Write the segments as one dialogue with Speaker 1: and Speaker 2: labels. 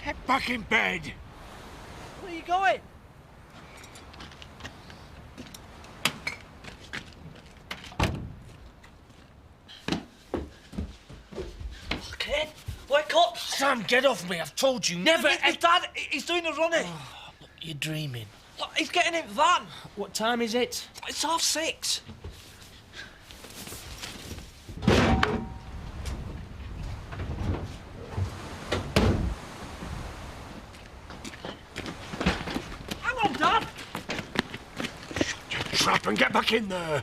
Speaker 1: Get back in bed.
Speaker 2: Where are you going? Kid, wake up!
Speaker 3: Sam, get off me. I've told you never...
Speaker 2: Dad, he's doing a running.
Speaker 3: Oh, look, you're dreaming.
Speaker 2: Look, he's getting in van.
Speaker 3: What time is it?
Speaker 2: It's 6:30. Hang on, Dad.
Speaker 1: Shut your trap and get back in there.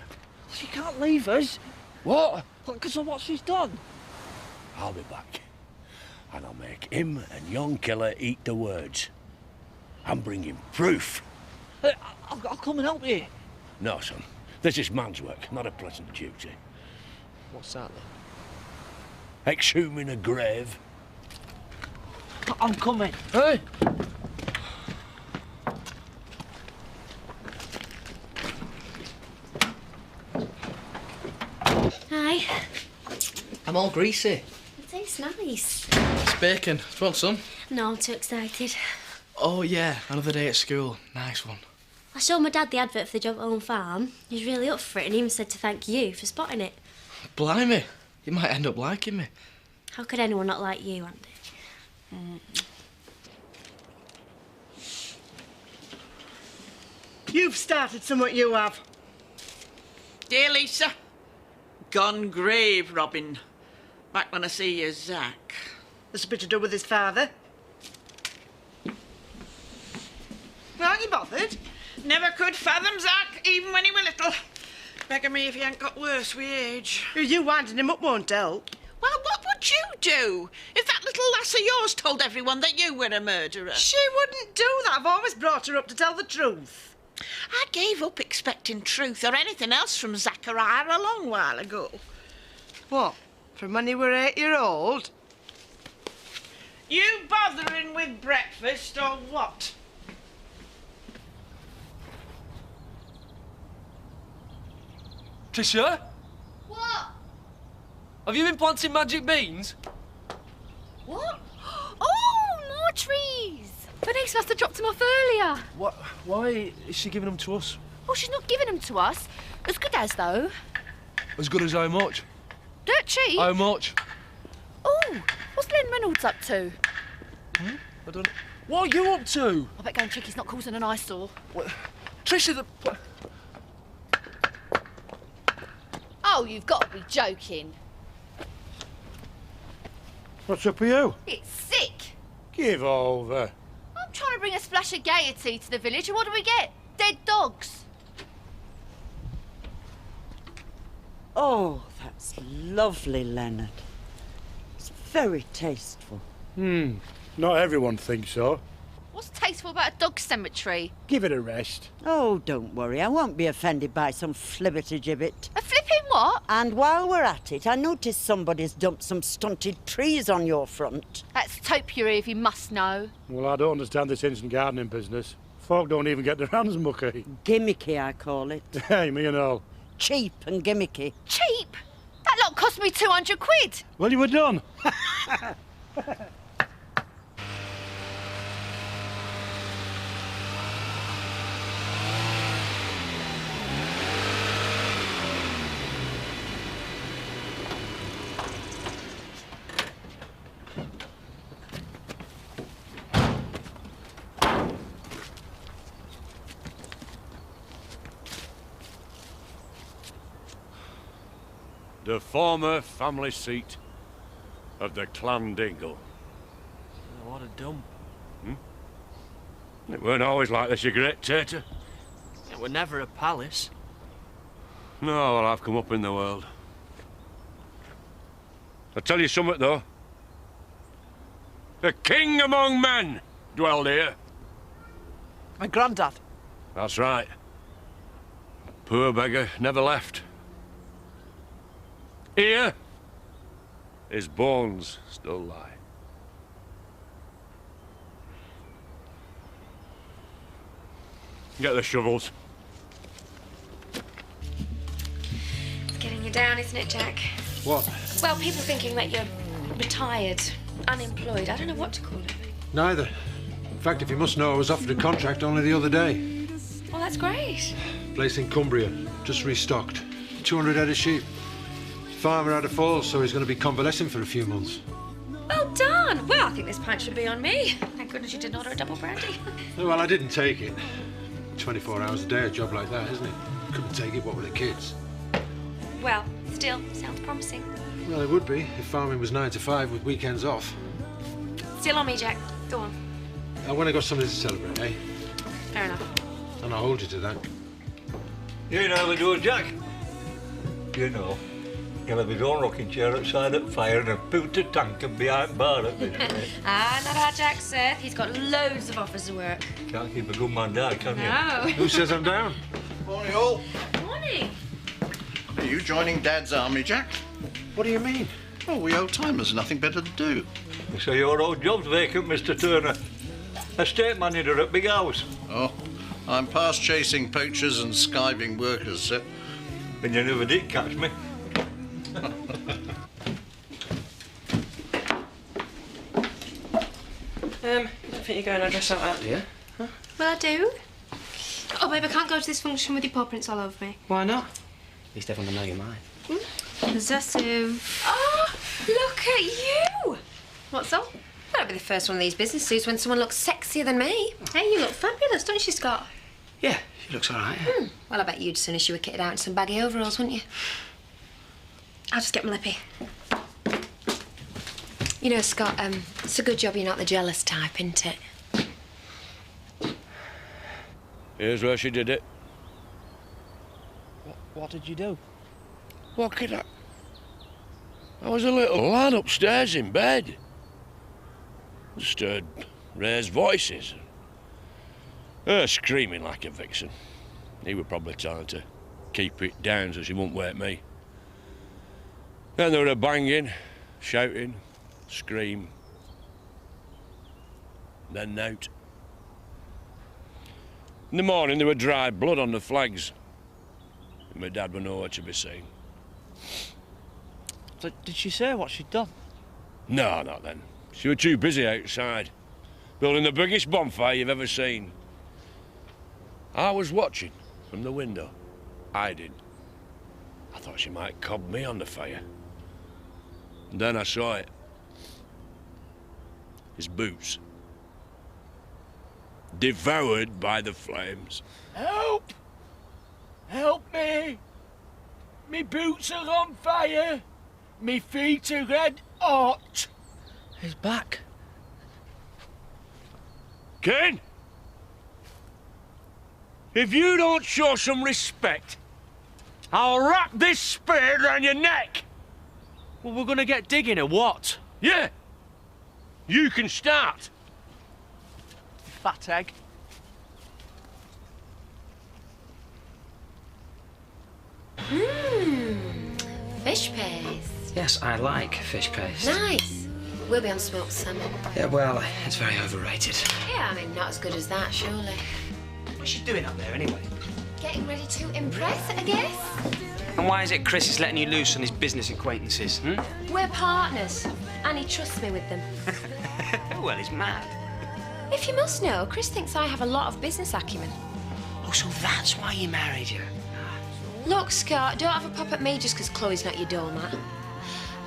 Speaker 2: She can't leave us.
Speaker 1: What?
Speaker 2: Because of what she's done.
Speaker 1: I'll be back. And I'll make him and young killer eat the words. I'm bringing proof.
Speaker 2: I'll come and help you.
Speaker 1: No, son. This is man's work, not a pleasant duty.
Speaker 3: What's that, then?
Speaker 1: Exhuming a grave.
Speaker 2: I'm coming.
Speaker 3: Hey!
Speaker 4: Hi.
Speaker 3: I'm all greasy.
Speaker 4: It tastes nice.
Speaker 3: It's bacon. Do you want some?
Speaker 4: No, I'm too excited.
Speaker 3: Oh, yeah. Another day at school. Nice one.
Speaker 4: I showed my dad the advert for the job at Home Farm. He was really up for it and even said to thank you for spotting it.
Speaker 3: Blimey. You might end up liking me.
Speaker 4: How could anyone not like you, Andy?
Speaker 5: You've started somewhat, you have.
Speaker 6: Dear Lisa, gone grave robbing. Back when I see you, Zach.
Speaker 5: There's a bit to do with his father. Aren't you bothered?
Speaker 6: Never could fathom Zach, even when he were little. Begging me if he ain't got worse with age.
Speaker 5: You winding him up won't help.
Speaker 6: Well, what would you do if that little lass of yours told everyone that you were a murderer?
Speaker 5: She wouldn't do that. I've always brought her up to tell the truth.
Speaker 6: I gave up expecting truth or anything else from Zachariah a long while ago.
Speaker 5: What? From when you were 8-year-old?
Speaker 6: You bothering with breakfast or what?
Speaker 3: Tricia?
Speaker 4: What?
Speaker 3: Have you been planting magic beans?
Speaker 4: What? Oh, more trees!
Speaker 7: Bernice must have dropped them off earlier.
Speaker 3: What? Why is she giving them to us?
Speaker 7: Oh, she's not giving them to us. As good as, though.
Speaker 3: As good as how much?
Speaker 7: Dirt cheap.
Speaker 3: How much?
Speaker 7: Oh, what's Len Reynolds up to?
Speaker 3: I don't... What are you up to?
Speaker 7: I bet going trick he's not causing an eyesore.
Speaker 3: What? Tricia, the...
Speaker 7: Oh, you've got to be joking.
Speaker 1: What's up with you?
Speaker 7: It's sick.
Speaker 1: Give over.
Speaker 7: I'm trying to bring a splash of gaiety to the village, and what do we get? Dead dogs.
Speaker 8: Oh, that's lovely, Leonard. It's very tasteful.
Speaker 1: Not everyone thinks so.
Speaker 7: What's tasteful about a dog cemetery?
Speaker 1: Give it a rest.
Speaker 8: Oh, don't worry. I won't be offended by some flibbertigibbet.
Speaker 7: A flipping what?
Speaker 8: And while we're at it, I noticed somebody's dumped some stunted trees on your front.
Speaker 7: That's topiary, if you must know.
Speaker 1: Well, I don't understand this instant gardening business. Folk don't even get their hands mucky.
Speaker 8: Gimmicky, I call it.
Speaker 1: Hey, me and all.
Speaker 8: Cheap and gimmicky.
Speaker 7: Cheap? That lot cost me 200 quid.
Speaker 1: Well, you were done. The former family seat of the Clan Dingle.
Speaker 3: What a dump.
Speaker 1: It weren't always like this, you great tater.
Speaker 3: It were never a palace.
Speaker 1: No, well, I've come up in the world. I'll tell you something, though. The king among men dwelled here.
Speaker 2: My granddad.
Speaker 1: That's right. Poor beggar never left. Here, his bones still lie. Get the shovels.
Speaker 4: It's getting you down, isn't it, Jack?
Speaker 1: What?
Speaker 4: Well, people thinking that you're retired, unemployed. I don't know what to call it.
Speaker 9: Neither. In fact, if you must know, I was offered a contract only the other day.
Speaker 10: Well, that's great.
Speaker 9: Place in Cumbria, just restocked. 200 head of sheep. Farmer had a fall, so he's going to be convalescing for a few months.
Speaker 10: Well done. Well, I think this pint should be on me. Thank goodness you didn't order a double brandy.
Speaker 9: Well, I didn't take it. 24 hours a day, a job like that, isn't it? Couldn't take it, what with the kids?
Speaker 10: Well, still, sounds promising.
Speaker 9: Well, it would be if farming was 9 to 5 with weekends off.
Speaker 10: Still on me, Jack. Go on.
Speaker 9: I want to got something to celebrate, eh?
Speaker 10: Fair enough.
Speaker 9: And I'll hold you to that.
Speaker 11: You know how we do it, Jack. You know, he'll have his own rocking chair outside at fire and a pewter tank and behind bar at this rate.
Speaker 10: Not our Jack, sir. He's got loads of offers of work.
Speaker 11: Can't keep a good man down, can you?
Speaker 10: No.
Speaker 9: Who says I'm down?
Speaker 12: Morning, all.
Speaker 10: Morning.
Speaker 12: Are you joining Dad's army, Jack?
Speaker 9: What do you mean?
Speaker 12: Well, we old-timers, nothing better to do.
Speaker 11: So your old job's vacant, Mr. Turner. Estate manager at Big House.
Speaker 12: Oh, I'm past chasing poachers and skiving workers, sir.
Speaker 11: And you never did catch me.
Speaker 13: You don't think you're going to dress up that, do you? Huh?
Speaker 4: Well, I do. Oh, babe, I can't go to this function with your paw prints all over me.
Speaker 13: Why not? At least everyone will know you're mine.
Speaker 4: Possessive.
Speaker 10: Oh, look at you.
Speaker 4: What's up?
Speaker 10: That'll be the first one of these business suits when someone looks sexier than me.
Speaker 4: Hey, you look fabulous, don't you, Scott?
Speaker 13: Yeah, she looks all right.
Speaker 10: Well, I bet you'd sooner she were kitted out in some baggy overalls, wouldn't you? I'll just get my lippy. You know, Scott, it's a good job you're not the jealous type, isn't it?
Speaker 1: Here's where she did it.
Speaker 2: What did you do?
Speaker 1: What could I was a little lad upstairs in bed. Just heard raised voices. Her screaming like a vixen. He were probably trying to keep it down so she wouldn't wake me. Then there were a banging, shouting, scream. Then nout. In the morning there were dry blood on the flags. And my dad were nowhere to be seen.
Speaker 2: So, did she say what she'd done?
Speaker 1: No, not then. She was too busy outside, building the biggest bonfire you've ever seen. I was watching from the window, hiding. I thought she might cob me on the fire. And then I saw it. His boots. Devoured by the flames.
Speaker 14: Help! Help me! Me boots are on fire! Me feet are red hot!
Speaker 2: He's back.
Speaker 1: Ken! If you don't show some respect, I'll wrap this spade round your neck!
Speaker 3: Well, we're gonna get digging or what?
Speaker 1: Yeah! You can start.
Speaker 2: Fat egg.
Speaker 10: Fish paste.
Speaker 13: Yes, I like fish paste.
Speaker 10: Nice. We'll be on smoked salmon.
Speaker 13: Yeah, well, it's very overrated.
Speaker 10: Yeah, I mean, not as good as that, surely.
Speaker 13: What's she doing up there, anyway?
Speaker 10: Getting ready to impress, I guess.
Speaker 13: And why is it Chris is letting you loose on his business acquaintances,
Speaker 10: We're partners, and he trusts me with them.
Speaker 13: Oh, well, he's mad.
Speaker 10: If you must know, Chris thinks I have a lot of business acumen.
Speaker 13: Oh, so that's why he married you?
Speaker 10: Look, Scott, don't have a pop at me just because Chloe's not your doormat.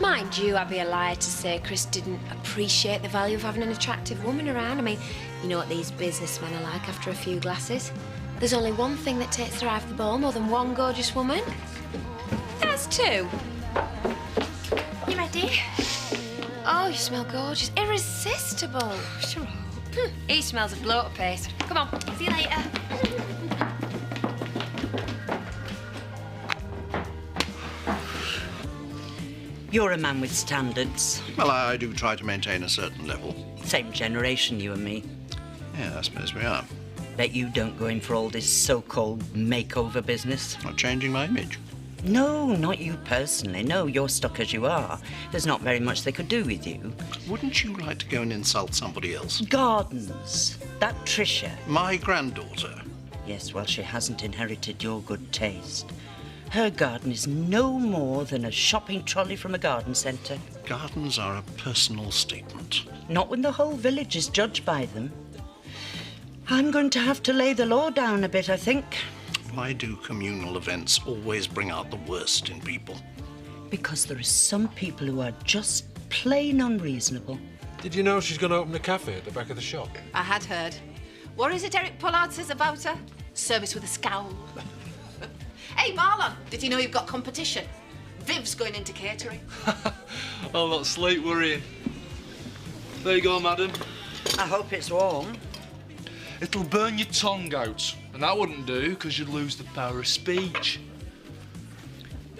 Speaker 10: Mind you, I'd be a liar to say Chris didn't appreciate the value of having an attractive woman around. I mean, you know what these businessmen are like after a few glasses. There's only one thing that takes their eye off the ball more than one gorgeous woman. There's two.
Speaker 4: You ready?
Speaker 10: Oh, you smell gorgeous. Irresistible.
Speaker 4: Sure.
Speaker 10: He smells of bloater paste. Come on.
Speaker 4: See you later.
Speaker 8: You're a man with standards.
Speaker 12: Well, I do try to maintain a certain level.
Speaker 8: Same generation, you and me.
Speaker 12: Yeah, I suppose we are.
Speaker 8: Bet you don't go in for all this so-called makeover business.
Speaker 12: Not changing my image.
Speaker 8: No, not you personally. No, you're stuck as you are. There's not very much they could do with you.
Speaker 12: Wouldn't you like to go and insult somebody else?
Speaker 8: Gardens. That Tricia.
Speaker 12: My granddaughter.
Speaker 8: Yes, well, she hasn't inherited your good taste. Her garden is no more than a shopping trolley from a garden centre.
Speaker 12: Gardens are a personal statement.
Speaker 8: Not when the whole village is judged by them. I'm going to have to lay the law down a bit, I think.
Speaker 12: Why do communal events always bring out the worst in people?
Speaker 8: Because there are some people who are just plain unreasonable.
Speaker 9: Did you know she's going to open a cafe at the back of the shop?
Speaker 15: I had heard. What is it Eric Pollard says about her? Service with a scowl. Hey, Marlon, did you know you've got competition? Viv's going into catering.
Speaker 16: I'll not sleep worrying. There you go, madam.
Speaker 8: I hope it's warm.
Speaker 16: It'll burn your tongue out, and that wouldn't do, because you'd lose the power of speech.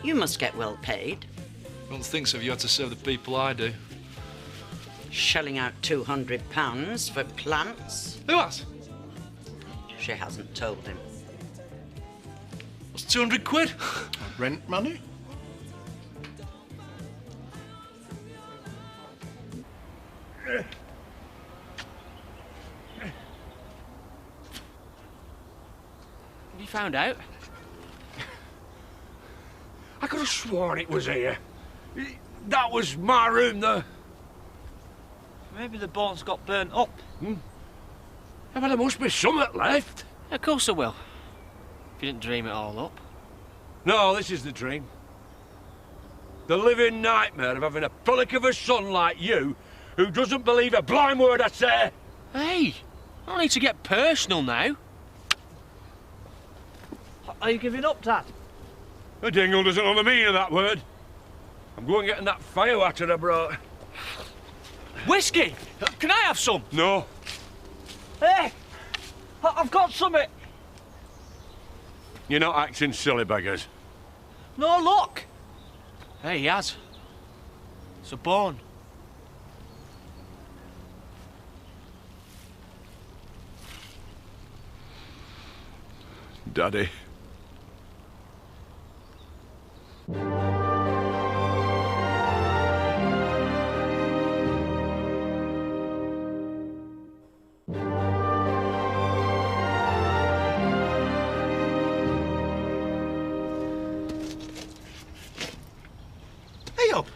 Speaker 8: You must get well paid.
Speaker 16: I don't think so if you had to serve the people I do.
Speaker 8: Shelling out £200 for plants.
Speaker 16: Who has?
Speaker 8: She hasn't told him.
Speaker 16: What's 200 quid?
Speaker 12: Rent money?
Speaker 3: Have you found out?
Speaker 1: I could have sworn it was here. That was my room, though.
Speaker 2: Maybe the bones got burnt up.
Speaker 1: Yeah, but there must be something left.
Speaker 3: Of course I will. If you didn't dream it all up.
Speaker 1: No, this is the dream. The living nightmare of having a frolic of a son like you who doesn't believe a blind word I say.
Speaker 3: Hey, I don't need to get personal now.
Speaker 2: Are you giving up, Dad?
Speaker 1: The dingle doesn't know the meaning of that word. I'm going getting that fire water I brought.
Speaker 3: Whiskey! Can I have some?
Speaker 1: No.
Speaker 2: Hey! I've got something.
Speaker 1: You're not acting silly beggars.
Speaker 2: No, look.
Speaker 3: Hey, he has. It's a bone.
Speaker 1: Daddy.
Speaker 14: Hey up!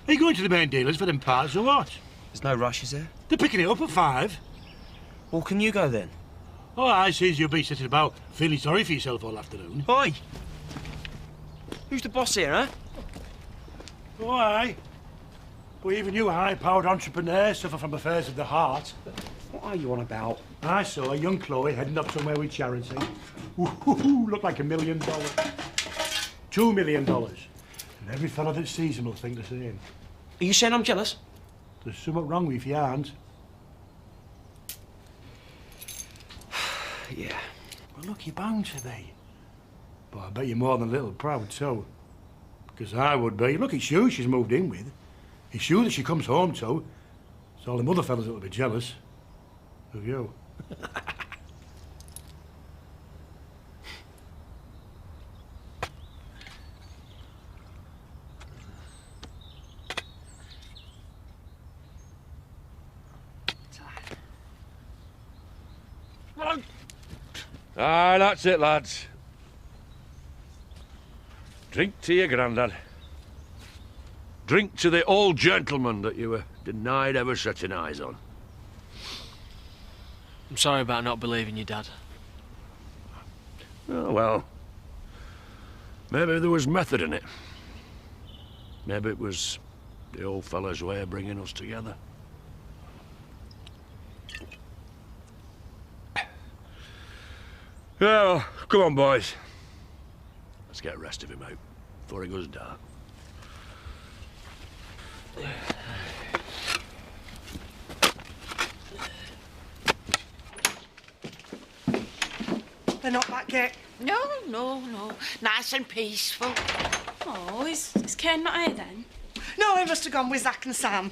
Speaker 14: Are you going to the main dealers for them parts or what?
Speaker 13: There's no rush, is there?
Speaker 14: They're picking it up at 5.
Speaker 13: Well, can you go then?
Speaker 14: Oh, I sees you'll be sitting about feeling sorry for yourself all afternoon.
Speaker 13: Oi! Who's the boss here, huh?
Speaker 14: Oh, aye. But even you high-powered entrepreneurs suffer from affairs of the heart.
Speaker 13: What are you on about?
Speaker 14: I saw a young Chloe heading up somewhere with charity. Ooh, looked like $1 million. $2 million. And every fellow that sees him will think the same.
Speaker 13: Are you saying I'm jealous?
Speaker 14: There's something wrong with you if you aren't.
Speaker 13: Yeah.
Speaker 14: Well, look, you're bound to be. But I bet you're more than a little proud, too. Because I would be. Look, it's you she's moved in with. It's you that she comes home to. It's all them other fellas that will be jealous of you.
Speaker 1: Aye, that's it, lads. Drink to your grandad. Drink to the old gentleman that you were denied ever setting eyes on.
Speaker 3: I'm sorry about not believing you, Dad.
Speaker 1: Oh, well. Maybe there was method in it. Maybe it was the old fella's way of bringing us together. Yeah, well, come on, boys. Let's get the rest of him out before it goes dark.
Speaker 5: They're not back yet.
Speaker 6: No. Nice and peaceful.
Speaker 17: Oh, is Ken not here then?
Speaker 5: No, he must have gone with Zach and Sam.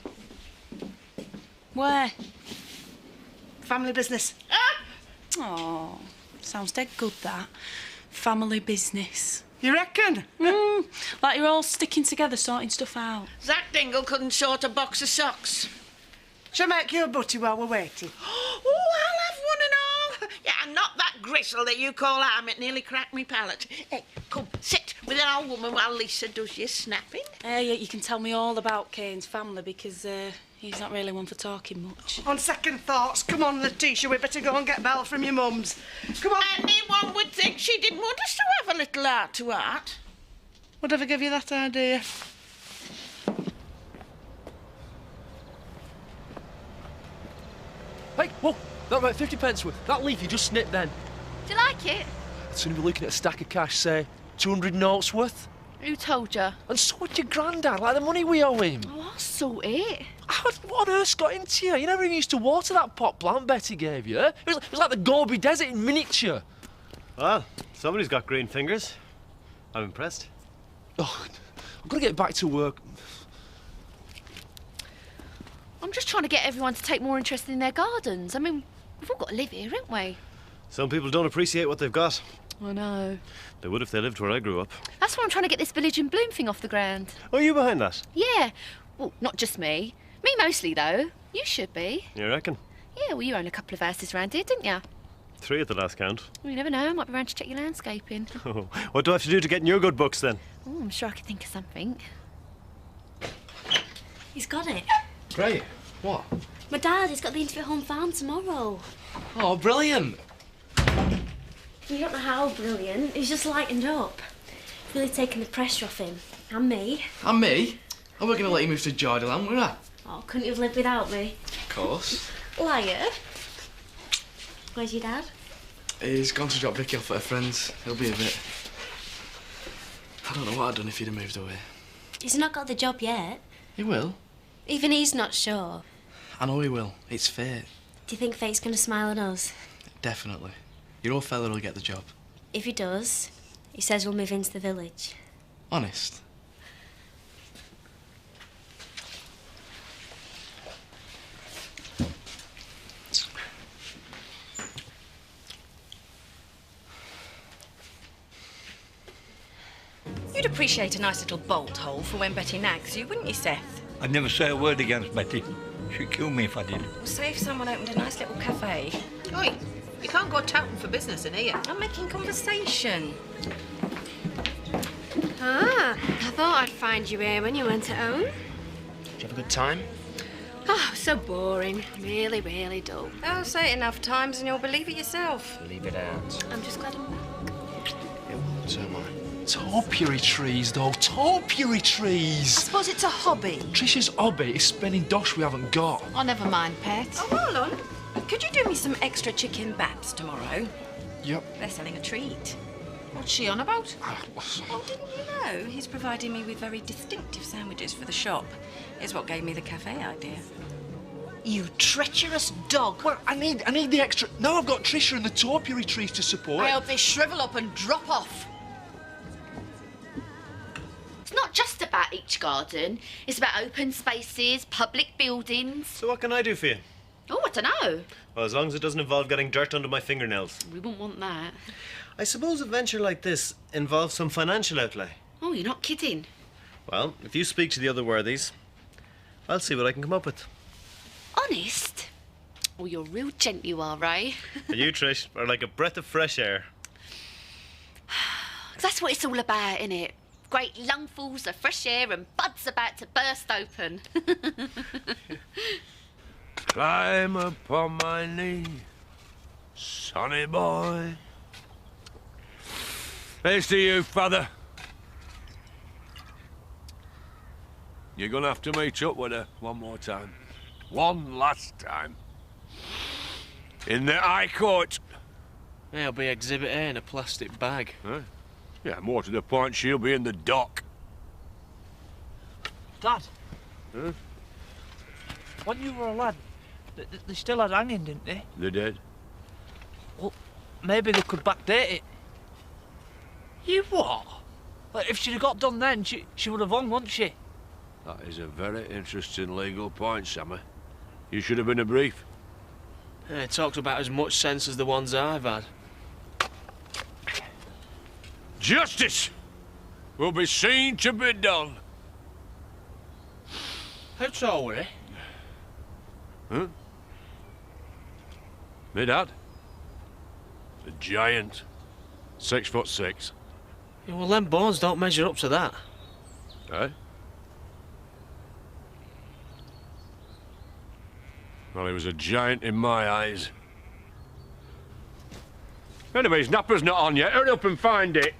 Speaker 17: Where?
Speaker 5: Family business.
Speaker 17: Oh, sounds dead good, that. Family business.
Speaker 5: You reckon?
Speaker 17: Like you're all sticking together, sorting stuff out.
Speaker 6: Zach Dingle couldn't sort a box of socks.
Speaker 5: Shall I make you a butty while we're waiting?
Speaker 6: Oh, I'll have one and all. Yeah, and not that gristle that you call arm. It nearly cracked me palate. Hey, come, sit. with an old woman while Lisa does your snapping?
Speaker 17: You can tell me all about Kane's family because he's not really one for talking much.
Speaker 5: On second thoughts, come on, Letitia, we better go and get Belle from your mum's. Come on.
Speaker 6: Anyone would think she didn't want us to have a little heart-to-heart.
Speaker 5: Whatever gave you that idea?
Speaker 18: Hey, whoa, that about 50 pence worth. That leaf you just snipped then.
Speaker 7: Do you like it?
Speaker 18: I'd sooner be looking at a stack of cash, say, 200 notes worth.
Speaker 7: Who told you?
Speaker 18: And so would your granddad, like the money we owe him.
Speaker 7: Oh, I'll sort it.
Speaker 18: What on earth's got into you? You never even used to water that pot plant Betty gave you. It was like the Gobi Desert in miniature.
Speaker 19: Well, somebody's got green fingers. I'm impressed.
Speaker 18: Oh, I've got to get back to work.
Speaker 7: I'm just trying to get everyone to take more interest in their gardens. I mean, we've all got to live here, haven't we?
Speaker 19: Some people don't appreciate what they've got.
Speaker 7: I know.
Speaker 19: They would if they lived where I grew up.
Speaker 7: That's why I'm trying to get this Village in Bloom thing off the ground.
Speaker 19: Oh, are you behind that?
Speaker 7: Yeah. Well, not just me. Me mostly, though. You should be.
Speaker 19: You reckon?
Speaker 7: Yeah, well, you own a couple of houses around here, didn't you?
Speaker 19: 3 at the last count.
Speaker 7: Well, you never know. I might be around to check your landscaping.
Speaker 19: Oh, what do I have to do to get in your good books, then?
Speaker 7: Oh, I'm sure I could think of something.
Speaker 4: He's got it.
Speaker 16: Great. What?
Speaker 4: My dad, he's got the interview at home farm tomorrow.
Speaker 16: Oh, brilliant.
Speaker 4: You don't know how brilliant. He's just lightened up. Really taken the pressure off him. And me.
Speaker 16: And me? I weren't going to let you move to Jordan, were I?
Speaker 4: Oh, couldn't you have lived without me?
Speaker 16: Of course.
Speaker 4: Liar. Where's your dad?
Speaker 16: He's gone to drop Vicky off at her friend's. He'll be a bit... I don't know what I'd done if he'd have moved away.
Speaker 4: He's not got the job yet.
Speaker 16: He will.
Speaker 4: Even he's not sure.
Speaker 16: I know he will. It's fate.
Speaker 4: Do you think fate's going to smile on us?
Speaker 16: Definitely. Your old fella will get the job.
Speaker 4: If he does, he says we'll move into the village.
Speaker 16: Honest.
Speaker 20: You'd appreciate a nice little bolt hole for when Betty nags you, wouldn't you, Seth?
Speaker 11: I'd never say a word against Betty. She'd kill me if I did.
Speaker 20: Well, say if someone opened a nice little cafe.
Speaker 15: Oi, you can't go touting for business in here.
Speaker 20: I'm making conversation.
Speaker 10: Ah, I thought I'd find you here when you went at home.
Speaker 13: Did you have a good time?
Speaker 10: Oh, so boring. Really, really dull.
Speaker 20: I'll say it enough times and you'll believe it yourself.
Speaker 13: Leave it out.
Speaker 10: I'm just glad I'm back.
Speaker 13: So am I.
Speaker 18: Topiary trees, though. Topiary trees.
Speaker 15: I suppose it's a hobby.
Speaker 18: Trisha's hobby is spinning dosh we haven't got.
Speaker 15: Oh, never mind, pet.
Speaker 20: Oh, hold on. Could you do me some extra chicken baps tomorrow?
Speaker 18: Yep.
Speaker 20: They're selling a treat.
Speaker 15: What's she on about?
Speaker 20: Oh, didn't you know? He's providing me with very distinctive sandwiches for the shop. Is what gave me the cafe idea.
Speaker 15: You treacherous dog.
Speaker 18: Well, I need the extra... Now I've got Trisha and the topiary trees to support.
Speaker 15: I hope they shrivel up and drop off.
Speaker 7: It's not just about each garden. It's about open spaces, public buildings.
Speaker 19: So what can I do for you?
Speaker 7: Oh, I don't know.
Speaker 19: Well, as long as it doesn't involve getting dirt under my fingernails.
Speaker 7: We wouldn't want that.
Speaker 19: I suppose a venture like this involves some financial outlay.
Speaker 7: Oh, you're not kidding.
Speaker 19: Well, if you speak to the other worthies, I'll see what I can come up with.
Speaker 7: Honest? Oh, you're a real gent, you are, Ray.
Speaker 19: You, Trish, are like a breath of fresh air.
Speaker 7: That's what it's all about, innit? Great lungfuls of fresh air and buds about to burst open.
Speaker 1: Climb upon my knee, sonny boy. Here's to you, father. You're gonna have to meet up with her one more time. One last time. In the High Court.
Speaker 3: There'll be Exhibit A in a plastic bag.
Speaker 1: Huh? Yeah, more to the point, she'll be in the dock.
Speaker 2: Dad,
Speaker 1: Huh?
Speaker 2: when you were a lad, they still had hanging, didn't they?
Speaker 1: They did.
Speaker 2: Well, maybe they could backdate it. You what? Like, if she'd have got done then, she would have won, wouldn't she?
Speaker 1: That is a very interesting legal point, Sammy. You should have been a brief.
Speaker 3: Yeah, it talks about as much sense as the ones I've had.
Speaker 1: Justice will be seen to be done.
Speaker 3: How tall were he?
Speaker 1: Huh? Me dad? A giant. 6'6".
Speaker 18: Yeah, well, them bones don't measure up to that.
Speaker 1: Eh? Well, he was a giant in my eyes. Anyway, his napper's not on yet. Hurry up and find it.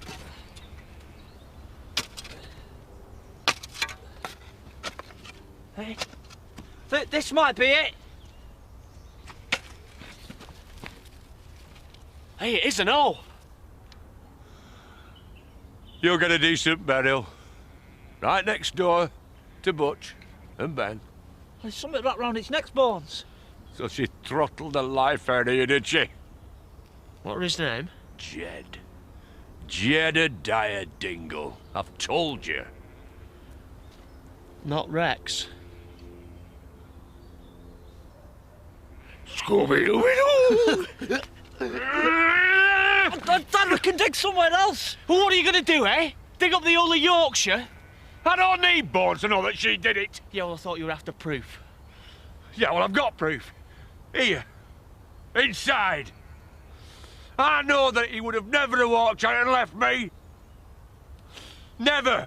Speaker 2: Hey, this might be it.
Speaker 18: Hey, it is an O.
Speaker 1: You'll get a decent burial. Right next door to Butch and Ben.
Speaker 2: There's something wrapped round its neck bones.
Speaker 1: So she throttled the life out of you, did she?
Speaker 18: What was his name?
Speaker 1: Jed. Jedediah Dingle. I've told you.
Speaker 18: Not Rex.
Speaker 1: Scooby-Doo!
Speaker 2: Dad, we can dig somewhere else.
Speaker 18: Well, what are you going to do, eh? Dig up the whole of Yorkshire?
Speaker 1: I don't need bones to know that she did it.
Speaker 18: Yeah, well, I thought you were after proof.
Speaker 1: Yeah, well, I've got proof. Here. Inside. I know that he would have never walked out and left me. Never.